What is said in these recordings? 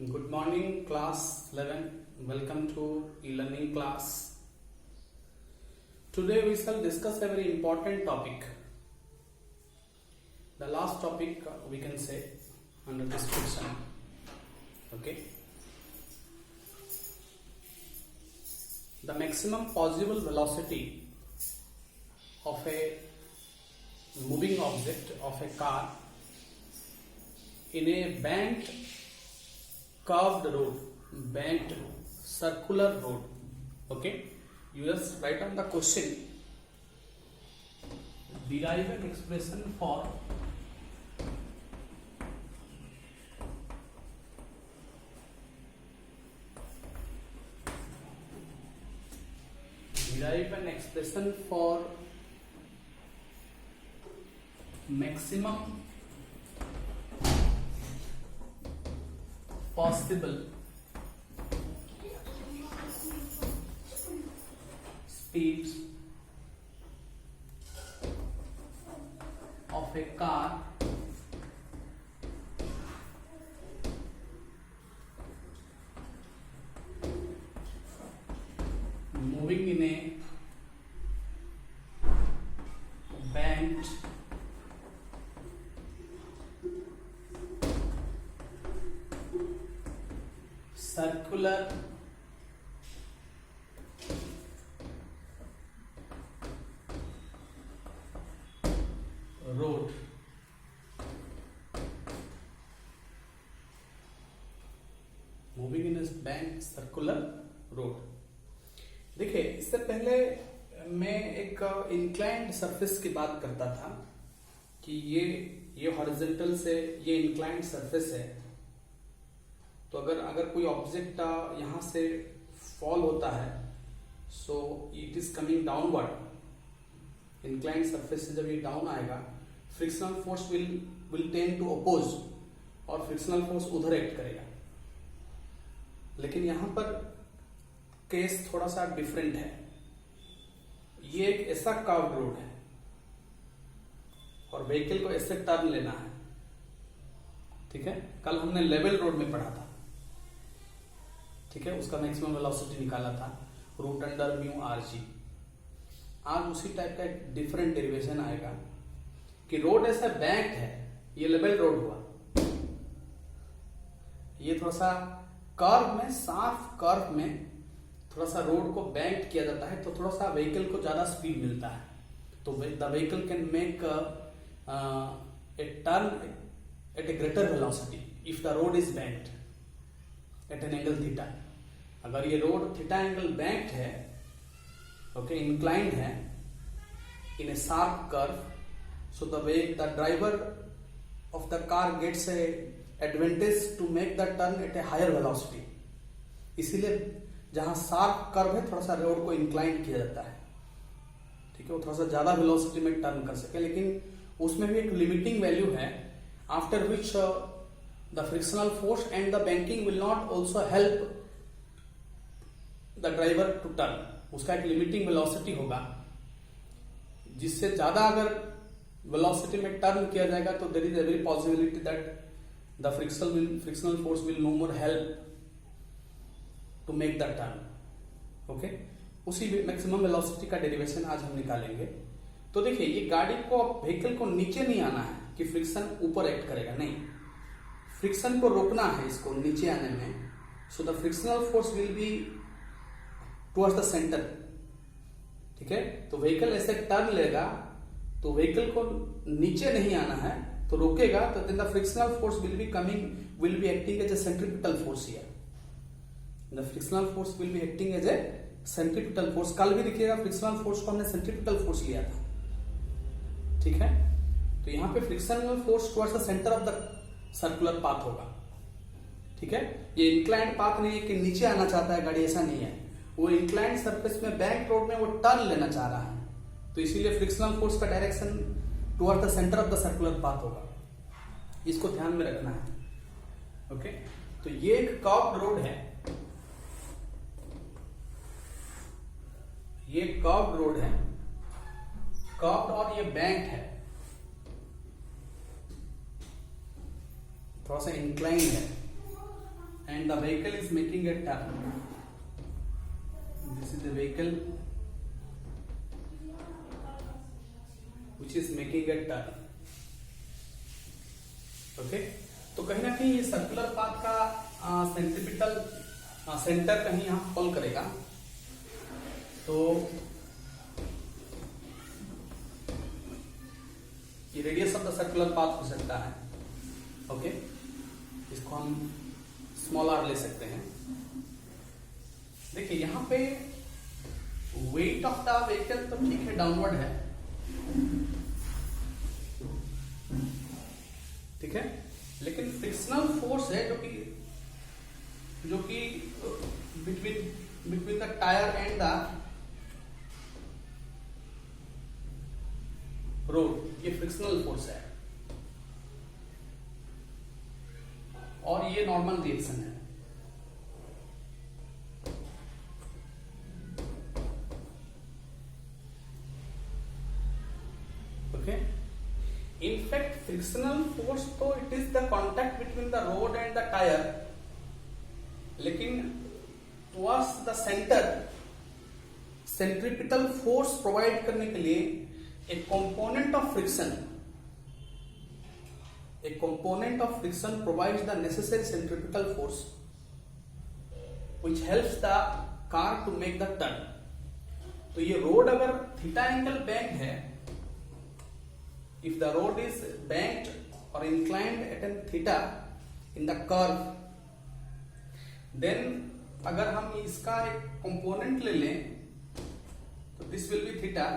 Good morning, class 11. Welcome to e-learning class. Today we shall discuss a very important topic. The last topic we can say under this section. Okay. The maximum possible velocity of a moving object of a car in a banked curved road, banked circular road. Okay, you just write on the question. Derive an expression for maximum possible speeds of a car moving in a banked circular road. Moving in इस bank circular road. देखिए, इससे पहले मैं एक inclined surface की बात करता था कि ये हॉरिजॉन्टल से ये इंक्लाइंड सरफेस है. तो अगर कोई ऑब्जेक्ट यहां से फॉल होता है, so it is coming downward. Inclined surface से जब ये डाउन आएगा, frictional force will tend to oppose और फ्रिक्शनल फोर्स उधर एक्ट करेगा. लेकिन यहां पर केस थोड़ा सा डिफरेंट है. ये एक ऐसा कर्व्ड रोड है और व्हीकल को ऐसे टर्न लेना है. ठीक है, कल हमने लेवल रोड में पढ़ा था. ठीक है, उसका मैक्सिमम वेलोसिटी निकाला था root under mu R G. आज उसी टाइप का एक डिफरेंट डेरिवेशन आएगा कि रोड ऐसा बैंक है, ये लेवल रोड हुआ, ये थोड़ा सा कर्व में, साफ कर्व में थोड़ा सा रोड को बैंक किया जाता है, तो थोड़ा सा व्हीकल को ज्यादा स्पीड मिलता है. तो the vehicle can make a turn at a greater velocity if the road is banked at an angle theta. अगर ये रोड थीटा एंगल बैंक्ड है, ओके, इंक्लाइंड है in a sharp curve, so the driver of the car gets a advantage to make the turn at a higher velocity. इसीलिए जहां sharp curve है, थोड़ा सा road को इंक्लाइंड किया जाता है. ठीक है, वो थोड़ा सा ज्यादा वेलोसिटी में टर्न कर सके. लेकिन उसमें भी एक लिमिटिंग वैल्यू है, after which the frictional force and the banking will not also help the driver to turn. उसका एक लिमिटिंग वेलोसिटी होगा, जिससे ज्यादा अगर वेलोसिटी में टर्न किया जाएगा तो there is every possibility that the frictional force will no more help to make the turn. Okay, उसी मैक्सिमम वेलोसिटी का डेरिवेशन आज हम निकालेंगे. तो देखिए, ये गाड़ी को, व्हीकल को नीचे नहीं आना है कि फ्रिक्शन ऊपर एक्ट करेगा, नहीं, फ्रिक्शन को रोकना है इसको नीचे आने में. So the frictional force will be towards the centre. ठीक है, तो व्हीकल ऐसे टर्न लेगा, तो व्हीकल को नीचे नहीं आना है, तो रोकेगा, तो then the frictional force will be acting as a centripetal force here. The frictional force will be acting as a centripetal force. कल भी देखिएगा, फ्रिक्शनल फोर्स को हमने सेंट्रीपिटल फोर्स लिया था. ठीक है, तो यहां पे frictional force towards the centre of the circular path होगा. ठीक है, ये इंक्लाइंड पाथ नहीं है कि नीचे आना चाहता है गाड़ी, ऐसा नहीं है. वो इंक्लाइंड सरफेस में, बैंक रोड में वो टर्न लेना चाह रहा है, तो इसीलिए फ्रिक्शनल फोर्स का direction toward the centre of the circular path होगा. इसको ध्यान में रखना है. ओके, तो ये एक कर्व्ड रोड है, ये कर्व्ड रोड है, कर्व्ड और ये बैंक है, थोड़ा सा इंक्लाइन है and the vehicle is making a turn. This is the vehicle which is making a turn. Okay, तो कहीं ना कहीं ये सर्कुलर पाथ का सेंट्रिपिटल सेंटर कहीं यहाँ फॉल करेगा, तो ये radius of the circular path हो सकता है. ओके, इसको हम स्मॉल आर ले सकते हैं. देखिए यहाँ पे वेट ऑफ द व्हीकल तो ठीक है, डाउनवर्ड है, ठीक है, लेकिन फ्रिक्शनल फोर्स है जो कि between the tyre and the road, ये फ्रिक्शनल फोर्स है और ये नॉर्मल रिएक्शन है. ओके, इनफैक्ट फ्रिक्शनल फोर्स तो it is the contact between the road and the tyre, लेकिन towards the centre centripetal force provide करने के लिए a component of friction provides the necessary centripetal force which helps the car to make the turn. तो ये road अगर theta angle banked है, if the road is banked or inclined at an theta in the curve, then अगर हम इसका एक component ले लें तो this will be theta.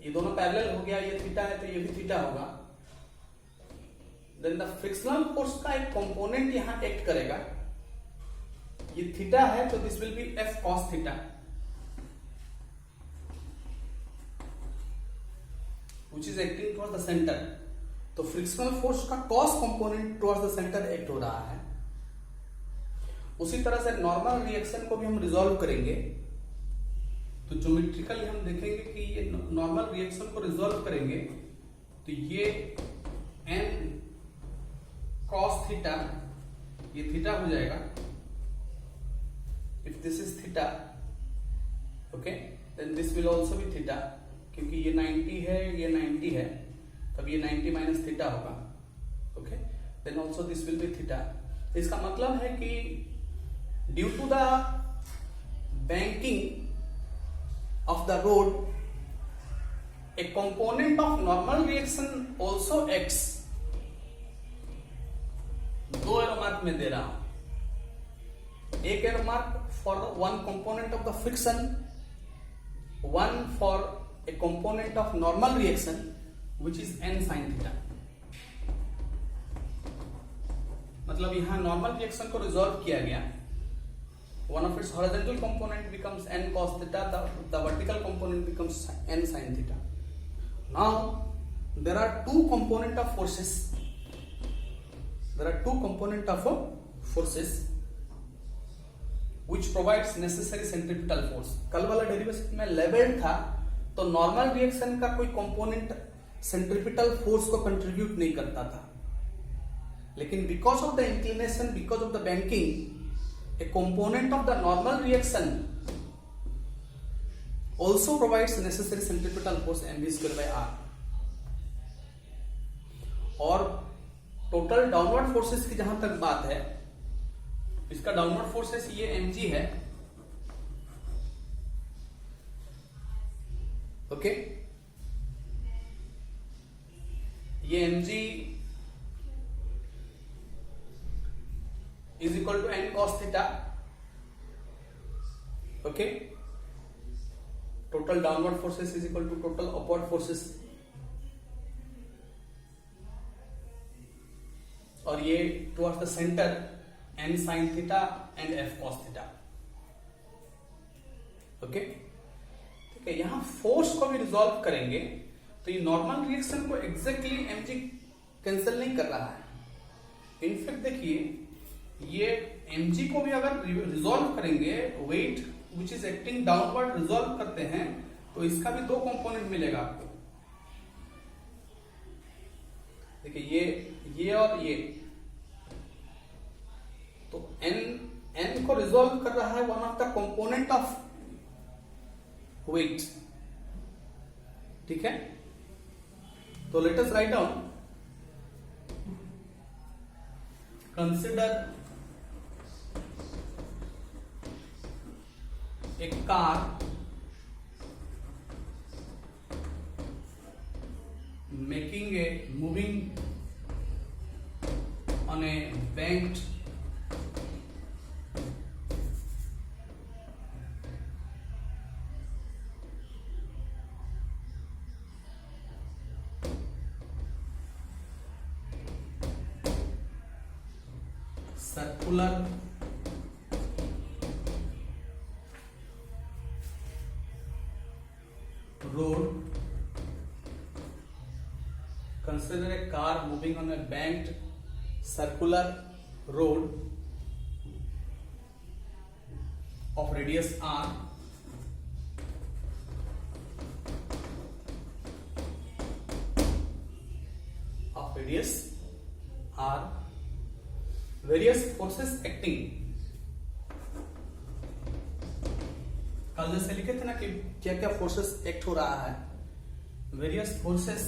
ये दोनों पैरेलल हो गया, ये थीटा है तो ये भी थीटा होगा. देन द फ्रिक्शनल फोर्स का एक कंपोनेंट यहां एक्ट करेगा, ये थीटा है तो this will B F cos theta, which is acting towards the centre. तो फ्रिक्शनल फोर्स का cos component towards the centre act हो रहा है. उसी तरह से नॉर्मल रिएक्शन को भी हम रिजॉल्व करेंगे, तो ज्योमेट्रिकली हम देखेंगे कि ये नॉर्मल रिएक्शन को रिजॉल्व करेंगे तो ये n cos थीटा, ये थीटा हो जाएगा if this is theta. Okay, then this will also be theta, क्योंकि ये 90 है, ये 90 है, तब ये 90 माइनस थीटा होगा. Okay, then also this will be theta. इसका मतलब है कि due to the banking of the road, a component of normal reaction also acts. दो एरो मार्क में दे रहा हूं, एक arrow mark for one component of the friction, one for a component of normal reaction which is n sin theta. मतलब यहां normal reaction को resolve किया गया, one of its horizontal component becomes n cos theta, the vertical component becomes n sin theta. Now there are two component of forces, which provides necessary centripetal force. कल वाला derivation में levelled था तो normal reaction का कोई component centripetal force को contribute नहीं करता था, लेकिन because of the inclination, because of the banking, a component of the normal reaction also provides necessary centripetal force mv square by r. और टोटल डाउनवर्ड फोर्सेस की जहां तक बात है, इसका डाउनवर्ड फोर्सेस ये mg है. ओके, ये mg is equal to n cos theta. Okay, total downward forces is equal to total upward forces. और ये towards the center n sin theta and f cos theta. Okay, ठीक है. यहां force को भी resolve करेंगे तो ये नॉर्मल रिएक्शन को एग्जैक्टली mg कैंसिल नहीं कर रहा है. इनफैक्ट देखिए, ये mg को भी अगर रिजॉल्व करेंगे, weight which is acting downward resolve करते हैं, तो इसका भी दो कंपोनेंट मिलेगा आपको. देखिए ये और ये एन को रिजोल्व कर रहा है one of the component of weight, ठीक है। तो let us write down, consider a car moving on a banked circular road. Consider a car moving on a banked circular road of radius r, various forces acting. कल जैसे लिखे थे ना कि क्या क्या फोर्सेस एक्ट हो रहा है, वेरियस फोर्सेस